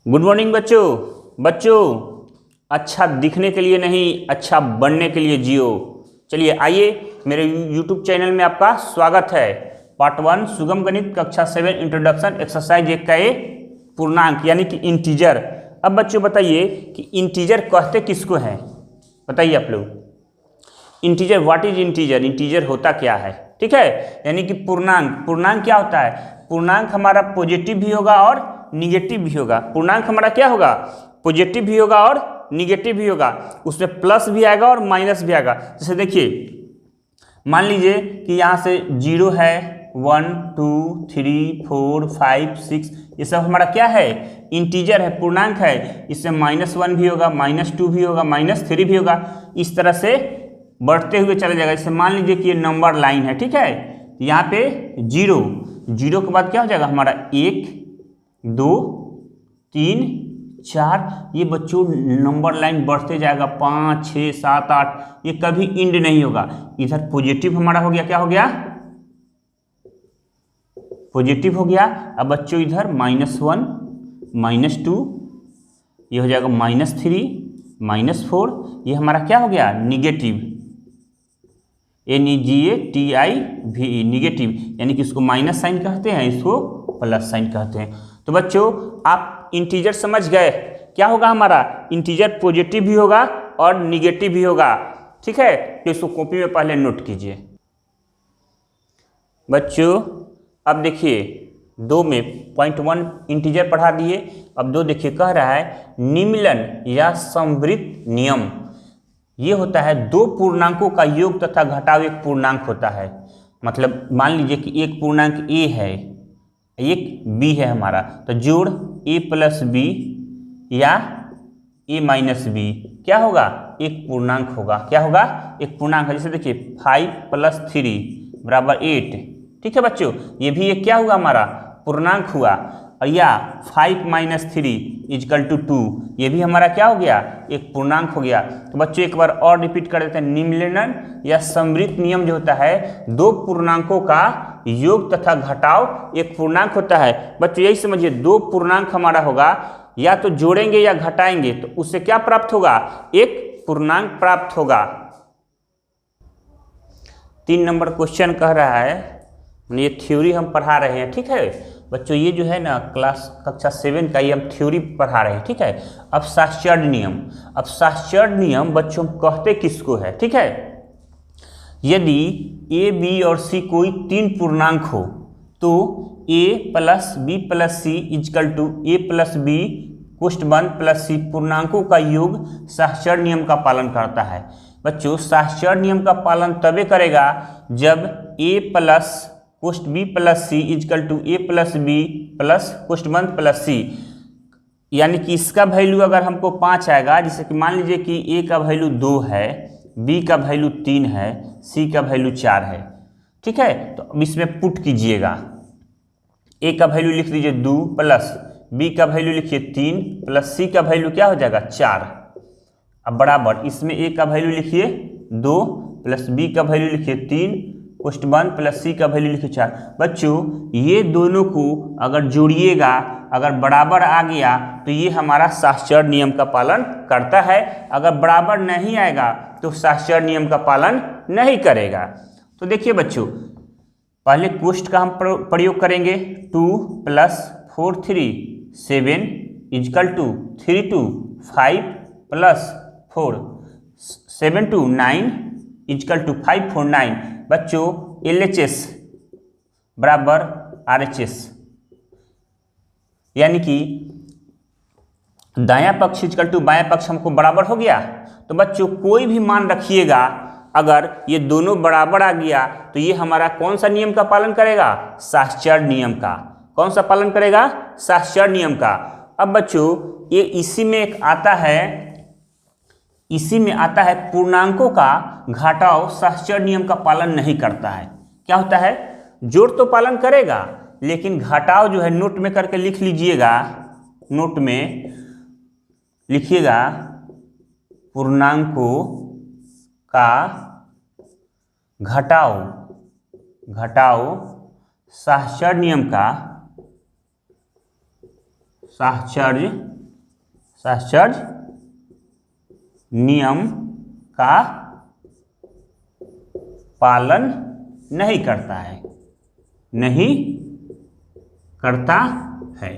Good morning बच्चों। बच्चों, अच्छा दिखने के लिए नहीं, अच्छा बनने के लिए जियो। चलिए आइए, मेरे यूट्यूब चैनल में आपका स्वागत है। पार्ट 1 सुगम गणित कक्षा 7 इंट्रोडक्शन एक्सरसाइज 1 का ये पूर्णांक यानी कि इंटीजर। अब बच्चों बताइए कि इंटीजर कहते किसको हैं, बताइए आप लोग। Integer, what is integer? Integer होता क्या है? ठीक है, यानी कि पूर्णांक। पूर्णांक क्या होता है? पूर्णांक हमारा पॉजिटिव भी होगा और निगेटिव भी होगा। पूर्णांक हमारा क्या होगा? पॉजिटिव भी होगा और निगेटिव भी होगा। उसमें प्लस भी आएगा और माइनस भी आएगा। जैसे देखिए, मान लीजिए कि यहाँ से 0 है, 1 2 3 4 5 6, ये सब हमारा क्या है? इंटीजर है, पूर्णांक है। इससे -1 भी होगा, -2 भी होगा, -3 भी होगा। इस तरह से बढ़ते हुए चला जाएगा। जैसे मान लीजिए कि ये नंबर लाइन है, ठीक है। यहाँ पे 0 के बाद क्या हो जाएगा हमारा? 1 2 3 4। ये बच्चों नंबर लाइन बढ़ते जाएगा, 5 6 7 8, ये कभी इंड नहीं होगा। इधर पॉजिटिव हमारा हो गया, क्या हो गया? पॉजिटिव हो गया। अब बच्चों इधर -1 -2, ये हो जाएगा -3 -4। ये हमारा क्या हो गया? निगेटिव, NEGATIVE, निगेटिव, यानी कि इसको माइनस साइन कहते हैं, इसको प्लस साइन कहते हैं। तो बच्चों आप इंटीजर समझ गए क्या होगा हमारा? इंटीजर पॉजिटिव भी होगा और निगेटिव भी होगा, ठीक है। तो इसको कॉपी में पहले नोट कीजिए बच्चों। अब देखिए 2 में पॉइंट 1 इंटीजर पढ़ा दिए। अब 2 देखिए कह रहा है निम्नलन या समवृत्त नियम। ये होता है दो पूर्णांकों का योग तथा घटाव एक पूर्णांक होता है। मतलब मान लीजिए कि एक पूर्णांक a है, एक b है हमारा, तो जोड़ a प्लस बी या a माइनस बी क्या होगा? एक पूर्णांक होगा। क्या होगा? एक पूर्णांक है। जैसे देखिए 5 + 3 = 8, ठीक है बच्चों। ये भी एक क्या हुआ हमारा? पूर्णांक हुआ। और या 5 - 3 = 2, ये भी हमारा क्या हो गया? एक पूर्णांक हो गया। तो बच्चों एक बार और रिपीट कर देते हैं। निम्नलन या समवृत्त नियम जो होता है, दो पूर्णांकों का योग तथा घटाव एक पूर्णांक होता है। बच्चों यही समझिए, दो पूर्णांक हमारा होगा, या तो जोड़ेंगे या घटाएंगे तो उससे क्या प्राप्त होगा? एक पूर्णांक प्राप्त होगा। 3 नंबर क्वेश्चन कह रहा है, ये थ्योरी हम पढ़ा रहे हैं, ठीक है बच्चों। ये जो है ना क्लास कक्षा 7 का, ये हम थ्योरी पढ़ा रहे हैं, ठीक है। अब साहचर्य नियम। अब साहचर्य नियम बच्चों कहते किसको है, ठीक है। यदि a b और c कोई 3 पूर्णांक हो तो a + b + c = a + b + c पूर्णांकों का योग साहचर्य नियम का पालन करता है। बच्चों साहचर्य नियम का पालन तभी करेगा जब a + b + c = a + b + c, यानी कि इसका वैल्यू अगर हमको 5 आएगा, जैसे कि मान लीजिए कि a का वैल्यू 2 है, b का वैल्यू 3 है, c का वैल्यू 4 है, ठीक है। तो अब इसमें पुट कीजिएगा। a का वैल्यू लिख दीजिए 2 प्लस b का वैल्यू लिखिए 3 प्लस c का वैल्यू क्या हो जाएगा? 4। अब बराबर इसमें a का वैल्यू लिखिए 2 प्लस b का वैल्यू लिखिए 3 प्लस c का वैल्यू लिखिए 4। बच्चों ये दोनों को अगर जोड़िएगा, अगर बराबर आ गया तो ये हमारा साहचर्य नियम का पालन करता है। अगर बराबर नहीं आएगा तो साहचर्य नियम का पालन नहीं करेगा। तो देखिए बच्चों, पहले कोष्ठ का हम प्रयोग करेंगे। 2 + 4 3 7 = 3 2 5 + 4 7 2 9 = 5 4 9। बच्चों LHS बराबर RHS, यानी कि दायां पक्ष = बायां पक्ष हमको बराबर हो गया। तो बच्चों कोई भी मान रखिएगा, अगर ये दोनों बराबर आ गया तो ये हमारा कौन सा नियम का पालन करेगा? साहचर्य नियम का। कौन सा पालन करेगा? साहचर्य नियम का। अब बच्चों ये इसी में एक आता है, इसी में आता है पूर्णांकों का घटाव साहचर्य नियम का पालन नहीं करता है। क्या होता है? जोड़ तो पालन करेगा, लेकिन घटाव जो है नोट में करके लिख लीजिएगा। नोट में लिखिएगा पूर्णांकों का घटाव साहचर्य नियम का साहचर्य नियम का पालन नहीं करता है, नहीं करता है।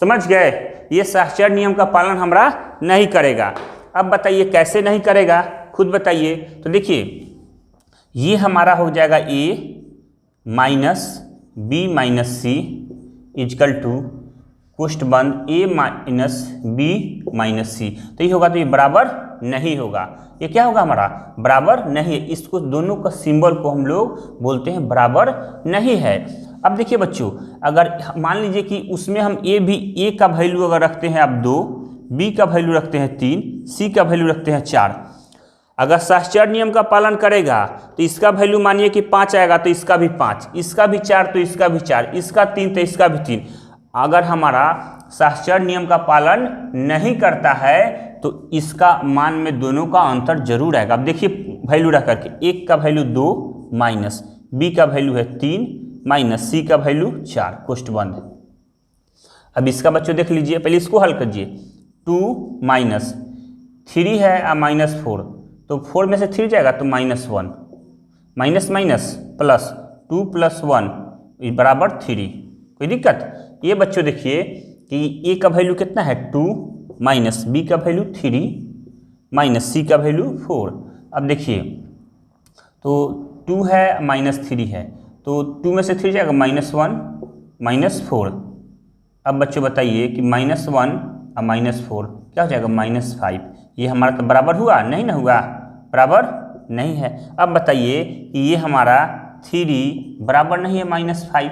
समझ गए? ये साहचर्य नियम का पालन हमारा नहीं करेगा। अब बताइए कैसे नहीं करेगा, खुद बताइए। तो देखिए ये हमारा हो जाएगा a minus B minus C equal to कुष्ठ बंद a minus B minus C. तो ये होगा, तो ये बराबर नहीं होगा। ये क्या होगा हमारा? बराबर नहीं है। इसको दोनों का सिंबल को हम लोग बोलते हैं बराबर नहीं है। अब देखिए बच्चों, अगर मान लीजिए कि उसमें हम ए का वैल्यू अगर रखते हैं आप 2, बी का वैल्यू रखते हैं 3, सी का वैल्यू रखते हैं 4। अगर साहचर्य नियम का पालन करेगा तो इसका वैल्यू मानिए कि 5 आएगा, तो इसका भी 5, इसका भी 4 तो इसका भी 4, इसका 3 तो इसका भी 3। अगर हमारा साहचर्य नियम का पालन नहीं करता है तो इसका मान में दोनों का अंतर जरूर आएगा। अब देखिए वैल्यू रख करके, एक का वैल्यू 2 माइनस बी का वैल्यू है 3 माइनस सी का वैल्यू 4 कुष्ठ बंद। अब इसका बच्चों देख लीजिए, पहले इसको हल कीजिए। 2 माइनस 3 है और माइनस 4, तो 4 में से 3 जाएगा तो -1, माइनस माइनस प्लस 2 + 1 बराबर 3। कोई दिक्कत? ये बच्चों देखिए कि ए का वैल्यू कितना है 2 माइनस बी का वैल्यू 3 माइनस सी का वैल्यू 4। अब देखिए तो 2 है -3 है, तो 2 में से 3 जाएगा -1 -4। अब बच्चों बताइए कि -1 और -4 क्या हो जाएगा? -5। ये हमारा तो बराबर हुआ नहीं ना? हुआ, बराबर नहीं है। अब बताइए कि ये हमारा 3 बराबर नहीं है -5,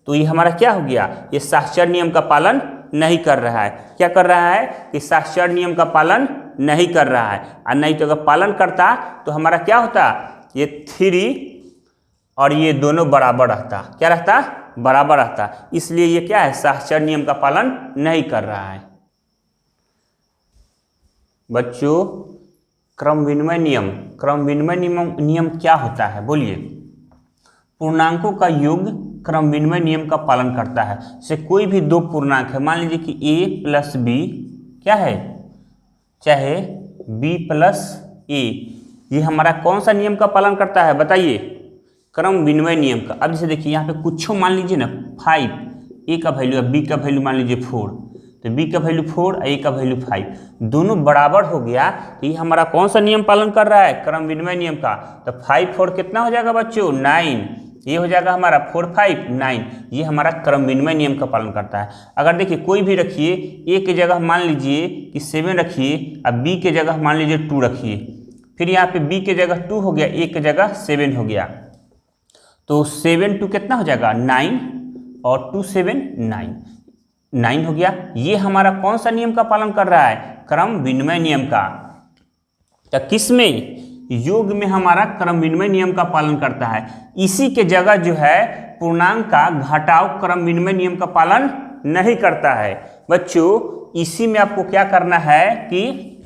तो ये हमारा क्या हो गया? ये साहचर्य नियम का पालन नहीं कर रहा है। क्या कर रहा है? कि साहचर्य नियम का पालन नहीं कर रहा है। और नहीं तो अगर पालन करता तो हमारा क्या होता? ये 3 और ये दोनों बराबर रहता। क्या रहता? बराबर रहता। इसलिए ये क्या है? साहचर्य नियम का पालन नहीं कर रहा है। बच्चों क्रम विनिमय नियम क्या होता है? बोलिए। पूर्णांकों का योग क्रम विनिमय नियम का पालन करता है। जैसे कोई भी दो पूर्णांक है, मान लीजिए कि a + b क्या है, चाहे b + a, ये हमारा कौन सा नियम का पालन करता है बताइए? क्रम विनिमय नियम का। अब जैसे देखिए यहाँ पे कुछ मान लीजिए ना 5, a का वैल्यू है, b का वैल्यू मान लीजिए 4, तो b का वैल्यू 4 और a का वैल्यू 5, दोनों बराबर हो गया। तो ये हमारा कौन सा नियम पालन कर रहा है? क्रम विनिमय नियम का। तो 5 4 कितना हो जाएगा बच्चों? 9। ये हो जाएगा हमारा 4 5 9। ये हमारा क्रम विनिमय नियम का पालन करता है। अगर देखिए कोई भी रखिए, a की जगह मान लीजिए कि 7 रखिए और b की जगह मान लीजिए 2 रखिए, फिर यहाँ पे b की जगह 2 हो गया, a की जगह 7 हो गया, तो 7 2 कितना हो जाएगा? 9 और 2 7 9 हो गया। ये हमारा कौन सा नियम का पालन कर रहा है? क्रम विनिमय नियम का। तो किस में? योग में हमारा क्रम विनिमय नियम का पालन करता है। इसी के जगह जो है पूर्णांक का घटाव क्रम विनिमय नियम का पालन नहीं करता है। बच्चों इसी में आपको क्या करना है कि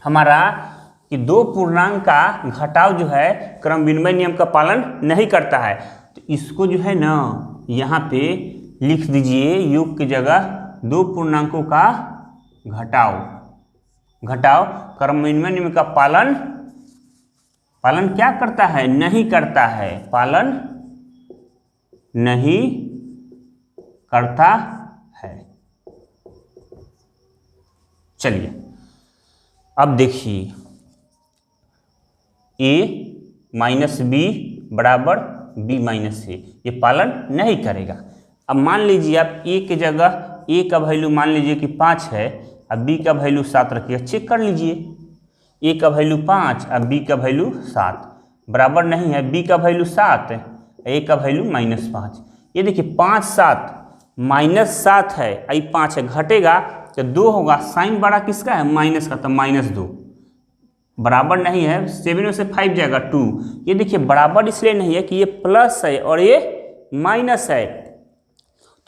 हमारा कि दो पूर्णांक का घटाव जो है क्रम विनिमय नियम का पालन नहीं करता है, तो इसको जो है ना यहाँ पे लिख दीजिए, योग की जगह दो पूर्णांकों का घटाव क्रम विनिमय नियम का पालन क्या करता है? नहीं करता है। पालन नहीं करता है। चलिए अब देखिए, a - b बराबर b - a, ये पालन नहीं करेगा। अब मान लीजिए आप a की जगह a का वैल्यू मान लीजिए कि 5 है और b का वैल्यू 7 रखिए। चेक कर लीजिए, a का वैल्यू 5 और b का वैल्यू 7 बराबर नहीं है। b का वैल्यू 7 a का वैल्यू -5। ये देखिए 5 7 -7 है, आई 5 है, घटेगा तो 2 होगा। साइन बड़ा किसका है? माइनस का, तो -2 बराबर नहीं है। 7 में से 5 जाएगा 2। ये देखिए बराबर इसलिए नहीं है कि ये प्लस है और ये माइनस है।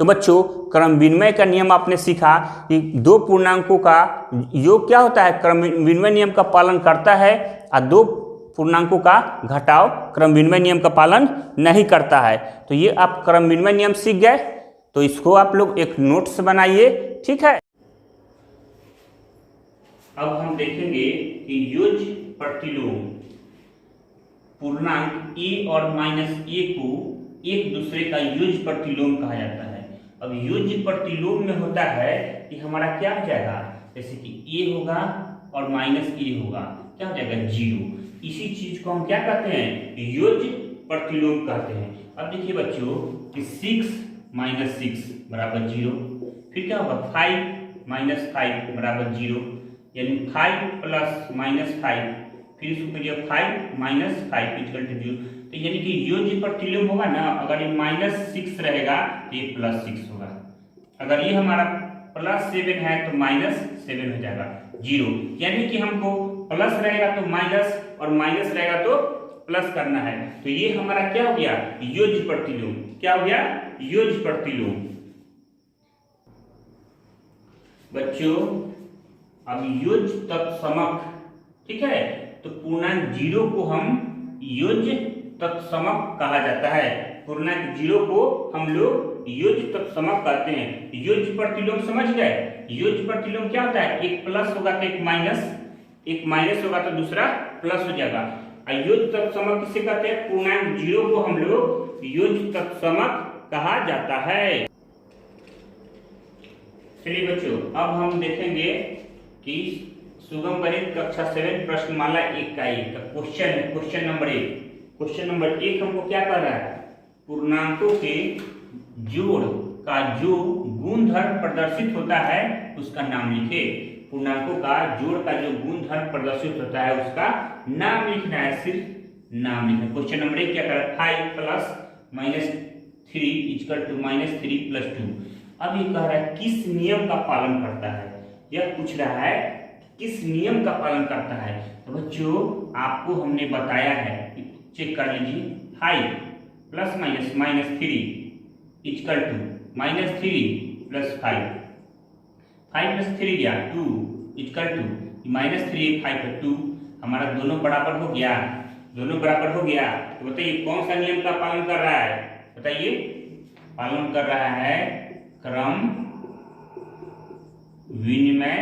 तो बच्चों क्रम विनिमय का नियम आपने सीखा कि दो पूर्णांकों का योग क्या होता है? क्रम विनिमय नियम का पालन करता है, और दो पूर्णांकों का घटाव क्रम विनिमय नियम का पालन नहीं करता है। तो ये आप क्रम विनिमय नियम सीख गए। तो इसको आप लोग एक नोट्स बनाइए, ठीक है। अब हम देखेंगे कि योज प्रतिलोम पूर्णांक a और -a को एक दूसरे का योज प्रतिलोम कहा जाता है। अब योज प्रतिलोम में होता है कि हमारा क्या हो जाएगा, जैसे कि a होगा और -a होगा, क्या हो जाएगा 0। इसी चीज को हम क्या कहते हैं, योज प्रतिलोम कहते हैं। अब देखिए बच्चों कि 6 - 6 बराबर 0, फिर क्या होगा 5 - 5 बराबर 0, यानी 5 + -5, फिर इसको करिए 5 - 5 इक्वल टू 0। तो यानी कि योज प्रतिलोम होगा ना, अगर ये -6 रहेगा तो ये +6 होगा, अगर ये हमारा +7 है तो -7 हो जाएगा 0। यानी कि हमको प्लस रहेगा तो माइनस और माइनस रहेगा तो प्लस करना है। तो ये हमारा क्या हो गया, योज प्रतिलोम। क्या हो गया, योज प्रतिलोम। बच्चों अब योज तत्समक, ठीक है, तो पूर्णांक 0 को हम योज तत्समक कहा जाता है। पूर्णांक 0 को हम लोग योज तत्समक कहते हैं। योज प्रतिलोम समझ गए। योज प्रतिलोम क्या होता है, एक प्लस होगा तो एक माइनस, एक माइनस होगा तो दूसरा प्लस हो जाएगा। योज तत्समक किसे कहते हैं, पूर्णांक 0 को हम लोग योज तत्समक कहा जाता है। चलिए बच्चों अब हम देखेंगे कि सुगम गणित कक्षा 7 प्रश्नमाला 1 का 1 क्वेश्चन है। क्वेश्चन नंबर 1, क्वेश्चन नंबर 1 हमको क्या कर रहा है, पूर्णांकों के जोड़ का जो गुणधर्म प्रदर्शित होता है उसका नाम लिखे। पूर्णांकों का जोड़ का जो गुणधर्म प्रदर्शित होता है उसका नाम लिखना है, सिर्फ नाम लिखना। क्वेश्चन नंबर 1 क्या कर रहा है, 5 + -3 = -3 + 2। अब ये कह रहा है किस नियम का पालन करता है, यह पूछ रहा है किस नियम का पालन करता है। तो बच्चों आपको हमने बताया है, चेक कर लीजिए, 5 + -3 = -3 + 5, 5 + 3 गया 2 = -3 5 + 2, हमारा दोनों बराबर हो गया, दोनों बराबर हो गया। तो बताइए कौन सा नियम का पालन कर रहा है, बताइए, पालन कर रहा है क्रम विनिमय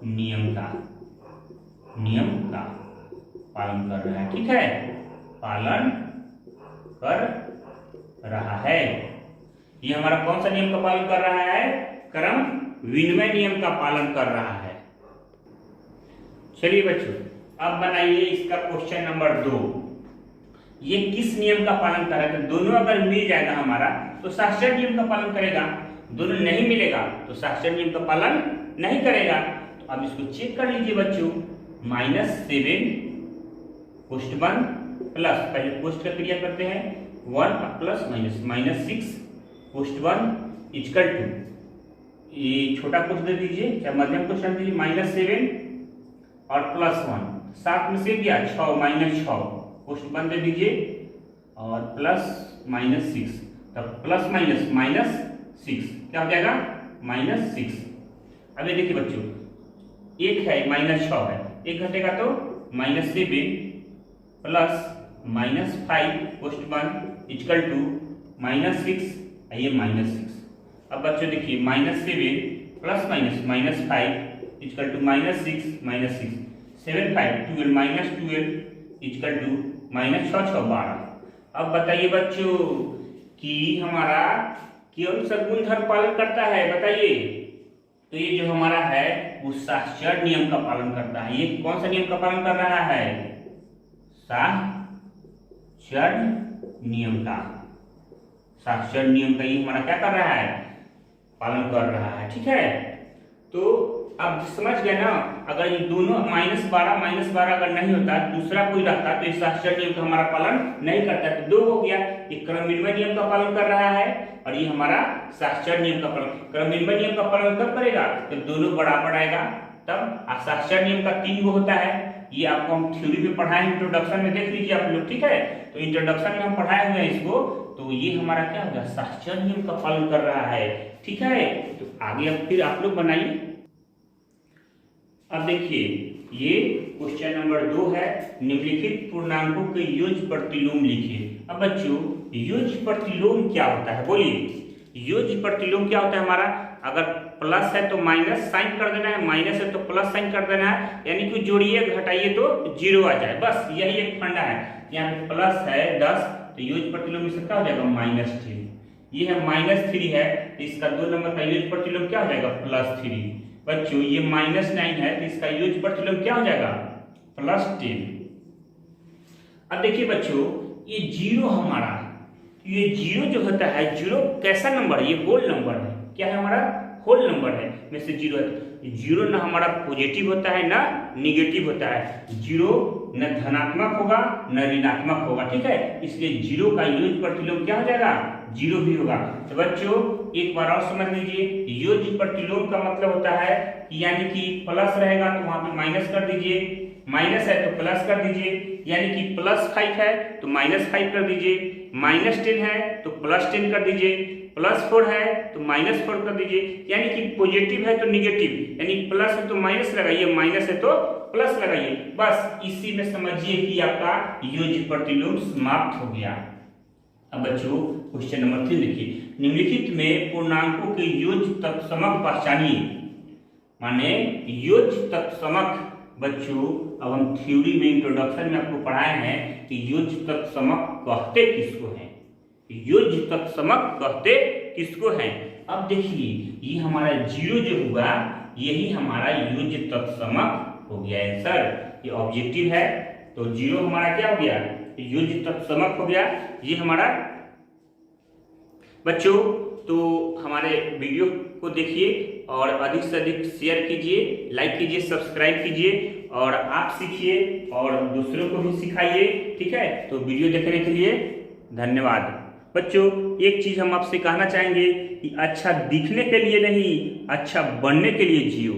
नियम का, नियम का पालन कर रहा है, ठीक है, पालन कर रहा है। ये हमारा कौन सा नियम का पालन कर रहा है, क्रम विनिमय नियम का पालन कर रहा है। चलिए बच्चों अब बनाइए इसका क्वेश्चन नंबर 2। ये किस नियम का पालन कर रहा है, तो दोनों अगर मिल जाएगा हमारा तो साक्षर नियम का पालन करेगा, दोनों नहीं मिलेगा तो साक्षर नियम का पालन नहीं करेगा। तो अब इसको चेक कर लीजिए बच्चों, -7 पोस्ट 1 प्लस, पहले पोस्ट का क्रिया करते हैं, 1 + -6 पोस्ट 1 इक्वल टू, ये छोटा पोस्ट दे दीजिए, क्या मध्यम पोस्ट दे दीजिए, -7 और +1, 7 में से गया 6 -6 पोस्ट 1 दे दीजिए और +-6, तब +-6 क्या हो जाएगा, -6। अब ये देखिए बच्चों, एक है -6 है, एक घटेगा तो -7 + -5 पोस्ट 1 इक्वल टू -6, ये -6। अब बच्चों देखिए -7 + -5 इक्वल टू -6 7 5 12 -12 इक्वल टू -6 6 12। अब बताइए बच्चों कि हमारा कौन सा गुणधर्म पालन करता है, बताइए। तो ये जो हमारा है वो साक्षर नियम का पालन करता है। ये कौन सा नियम का पालन कर रहा है, साक्षर नियम का, साक्षर नियम का ये हमारा क्या कर रहा है, पालन कर रहा है, ठीक है। तो अब समझ गए ना, अगर ये दोनों -12 अगर नहीं होता, दूसरा कोई रहता तो इस साक्षर नियम का हमारा पालन नहीं करता, तो 2 हो गया। ये क्रम विनिमय नियम का पालन कर रहा है और ये हमारा साक्षर नियम का पालन, क्रम विनिमय नियम का पालन कब करेगा, जब दोनों बराबर आएगा तब। साक्षर नियम का 3 गो होता है, ये आपको हम थ्योरी में पढ़ाए, इंट्रोडक्शन में देख लीजिए आप लोग, ठीक है। तो इंट्रोडक्शन में हम पढ़ाए हुए हैं इसको, तो ये हमारा क्या होगा, साक्षर नियम का पालन कर रहा है, ठीक है। तो आगे अब फिर आप लोग बनाइए। अब देखिए ये क्वेश्चन नंबर 2 है, निम्नलिखित पूर्णांकों के योज प्रतिलोम लिखिए। अब बच्चों योज प्रतिलोम क्या होता है, बोलिए। योज्य प्रतिलोम क्या होता है हमारा, अगर प्लस है तो माइनस साइन कर देना है, माइनस है तो प्लस साइन कर देना है, यानी कि जोड़िए घटाइए तो जीरो आ जाए, बस यही एक फंडा है। यहाँ पे प्लस है 10 तो योज्य प्रतिलोम इसका क्या हो जाएगा -3, ये है -3 है, इसका 2 नंबर का योज्य प्रतिलोम क्या हो जाएगा +3। बच्चों ये -9 है तो इसका योज्य प्रतिलोम क्या हो जाएगा +10। अब देखिए बच्चों ये जीरो हमारा, ये जीरो जो होता है, जीरो कैसा नंबर है, ये होल नंबर है, क्या है हमारा होल नंबर है, में से जीरो है। जीरो ना हमारा पॉजिटिव होता है ना निगेटिव होता है, जीरो न धनात्मक होगा न ऋणात्मक होगा, ठीक है, इसलिए जीरो का योज्य प्रतिलोम क्या हो जाएगा जीरो भी होगा। तो बच्चों एक बार और समझ लीजिए, योज्य प्रतिलोम का मतलब होता है कि यानी कि प्लस रहेगा तो वहां पे माइनस कर दीजिए, माइनस है तो प्लस कर दीजिए, यानी कि +5 है तो -5 कर दीजिए, -10 है तो +10 कर दीजिए, +4 है तो -4 कर दीजिए, यानी कि पॉजिटिव है तो निगेटिव, यानी प्लस है तो माइनस लगाइए, माइनस है तो प्लस लगाइए, बस इसी में समझिए कि आपका योज्य प्रतिलोम समाप्त हो गया। अब बच्चों क्वेश्चन नंबर 3 देखिए, निम्नलिखित में पूर्णांकों के योज्य तत्समक पहचानिए, माने योज्य तत्समक। बच्चों अब हम थ्योरी में इंट्रोडक्शन में आपको पढ़ाए हैं कि योज्य तत्समक कहते किसको हैं, योज्य तत्समक कहते किसको हैं। अब देखिए ये हमारा जीरो जो हुआ यही हमारा योज्य तत्समक हो गया आंसर, ये ऑब्जेक्टिव है तो जीरो हमारा क्या हो गया योज्य तत्समक हो गया, ये हमारा। बच्चों तो हमारे वीडियो को देखिए और अधिक से अधिक शेयर कीजिए, लाइक कीजिए, सब्सक्राइब कीजिए और आप सीखिए और दूसरों को भी सिखाइए, ठीक है। तो वीडियो देखने के लिए धन्यवाद। बच्चों एक चीज हम आपसे कहना चाहेंगे कि अच्छा दिखने के लिए नहीं, अच्छा बनने के लिए जियो।